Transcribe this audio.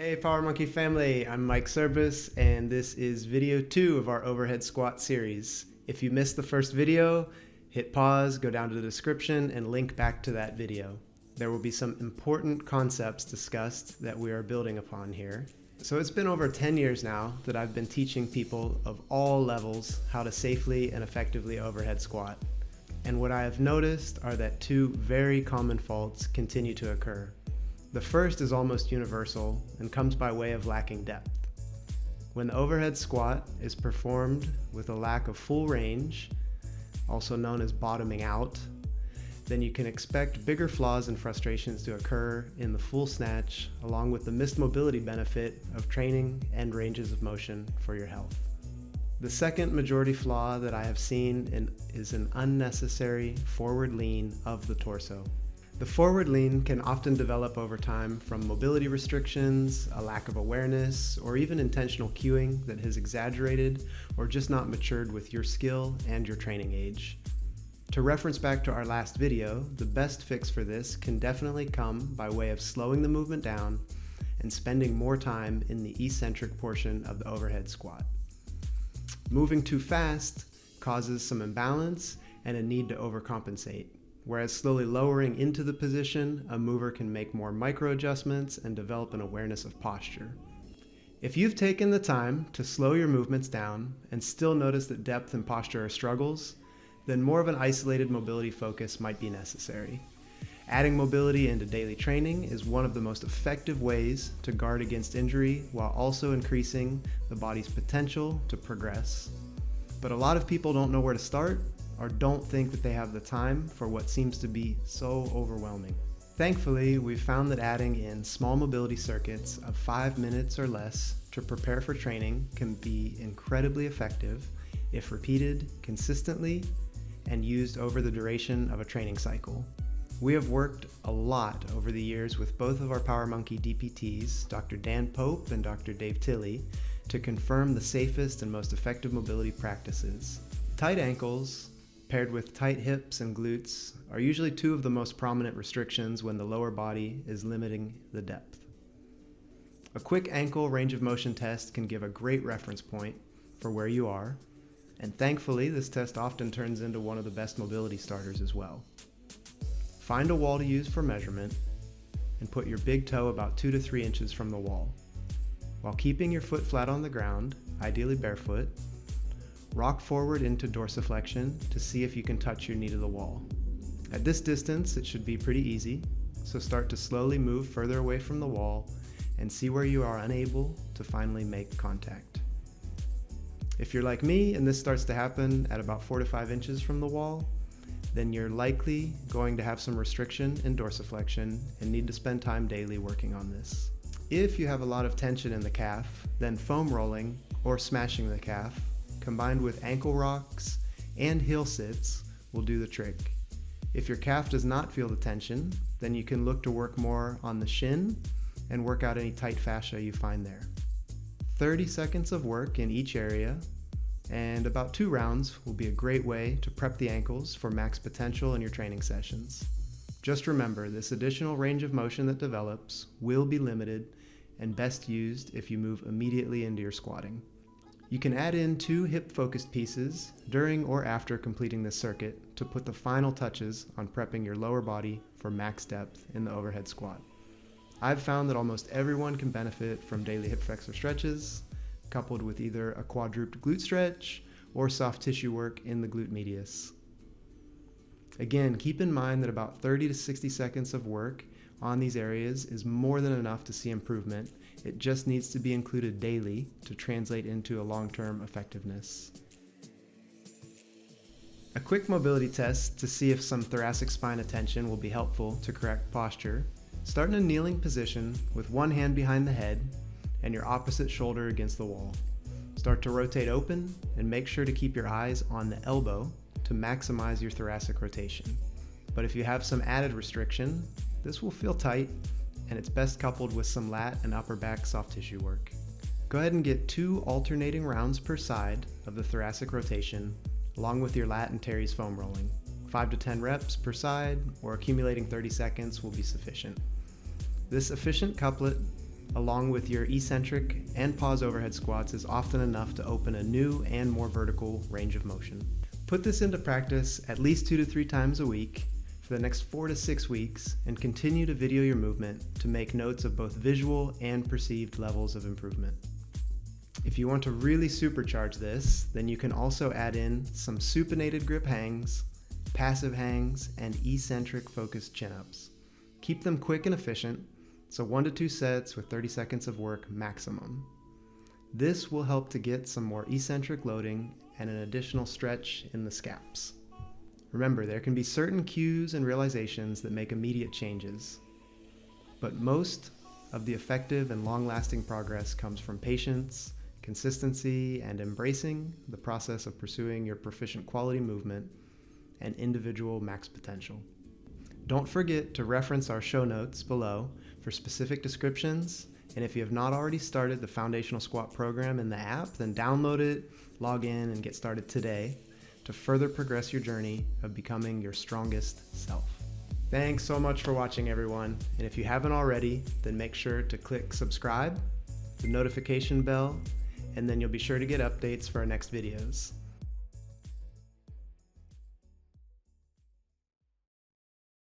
Hey Power Monkey family, I'm Mike Service and this is video 2 of our overhead squat series. If you missed the first video, hit pause, go down to the description and link back to that video. There will be some important concepts discussed that we are building upon here. So it's been over 10 years now that I've been teaching people of all levels how to safely and effectively overhead squat. And what I have noticed are that two very common faults continue to occur. The first is almost universal and comes by way of lacking depth. When the overhead squat is performed with a lack of full range, also known as bottoming out, then you can expect bigger flaws and frustrations to occur in the full snatch, along with the missed mobility benefit of training and ranges of motion for your health. The second majority flaw that I have seen is an unnecessary forward lean of the torso. The forward lean can often develop over time from mobility restrictions, a lack of awareness, or even intentional cueing that has exaggerated or just not matured with your skill and your training age. To reference back to our last video, the best fix for this can definitely come by way of slowing the movement down and spending more time in the eccentric portion of the overhead squat. Moving too fast causes some imbalance and a need to overcompensate. Whereas slowly lowering into the position, a mover can make more micro adjustments and develop an awareness of posture. If you've taken the time to slow your movements down and still notice that depth and posture are struggles, then more of an isolated mobility focus might be necessary. Adding mobility into daily training is one of the most effective ways to guard against injury while also increasing the body's potential to progress. But a lot of people don't know where to start or don't think that they have the time for what seems to be so overwhelming. Thankfully, we've found that adding in small mobility circuits of 5 minutes or less to prepare for training can be incredibly effective if repeated consistently and used over the duration of a training cycle. We have worked a lot over the years with both of our Power Monkey DPTs, Dr. Dan Pope and Dr. Dave Tilley, to confirm the safest and most effective mobility practices. Tight ankles, paired with tight hips and glutes, are usually two of the most prominent restrictions when the lower body is limiting the depth. A quick ankle range of motion test can give a great reference point for where you are, and thankfully this test often turns into one of the best mobility starters as well. Find a wall to use for measurement and put your big toe about 2 to 3 inches from the wall. While keeping your foot flat on the ground, ideally barefoot, rock forward into dorsiflexion to see if you can touch your knee to the wall. At this distance, it should be pretty easy, so start to slowly move further away from the wall and see where you are unable to finally make contact. If you're like me and this starts to happen at about 4 to 5 inches from the wall, then you're likely going to have some restriction in dorsiflexion and need to spend time daily working on this. If you have a lot of tension in the calf, then foam rolling or smashing the calf combined with ankle rocks and heel sits will do the trick. If your calf does not feel the tension, then you can look to work more on the shin and work out any tight fascia you find there. 30 seconds of work in each area and about 2 rounds will be a great way to prep the ankles for max potential in your training sessions. Just remember, this additional range of motion that develops will be limited and best used if you move immediately into your squatting. You can add in 2 hip-focused pieces during or after completing this circuit to put the final touches on prepping your lower body for max depth in the overhead squat. I've found that almost everyone can benefit from daily hip flexor stretches, coupled with either a quadruped glute stretch or soft tissue work in the glute medius. Again, keep in mind that about 30 to 60 seconds of work on these areas is more than enough to see improvement. It just needs to be included daily to translate into a long-term effectiveness. A quick mobility test to see if some thoracic spine attention will be helpful to correct posture. Start in a kneeling position with one hand behind the head and your opposite shoulder against the wall. Start to rotate open and make sure to keep your eyes on the elbow to maximize your thoracic rotation. But if you have some added restriction, this will feel tight and it's best coupled with some lat and upper back soft tissue work. Go ahead and get 2 alternating rounds per side of the thoracic rotation, along with your lat and teres foam rolling. 5 to 10 reps per side, or accumulating 30 seconds will be sufficient. This efficient couplet along with your eccentric and pause overhead squats is often enough to open a new and more vertical range of motion. Put this into practice at least 2 to 3 times a week for the next 4 to 6 weeks and continue to video your movement to make notes of both visual and perceived levels of improvement. If you want to really supercharge this, then you can also add in some supinated grip hangs, passive hangs, and eccentric focused chin-ups. Keep them quick and efficient, so 1 to 2 sets with 30 seconds of work maximum. This will help to get some more eccentric loading and an additional stretch in the scaps. Remember, there can be certain cues and realizations that make immediate changes, but most of the effective and long-lasting progress comes from patience, consistency, and embracing the process of pursuing your proficient quality movement and individual max potential. Don't forget to reference our show notes below for specific descriptions, and if you have not already started the Foundational Squat program in the app, then download it, log in, and get started today to further progress your journey of becoming your strongest self. Thanks so much for watching, everyone, and if you haven't already, then make sure to click subscribe, the notification bell, and then you'll be sure to get updates for our next videos.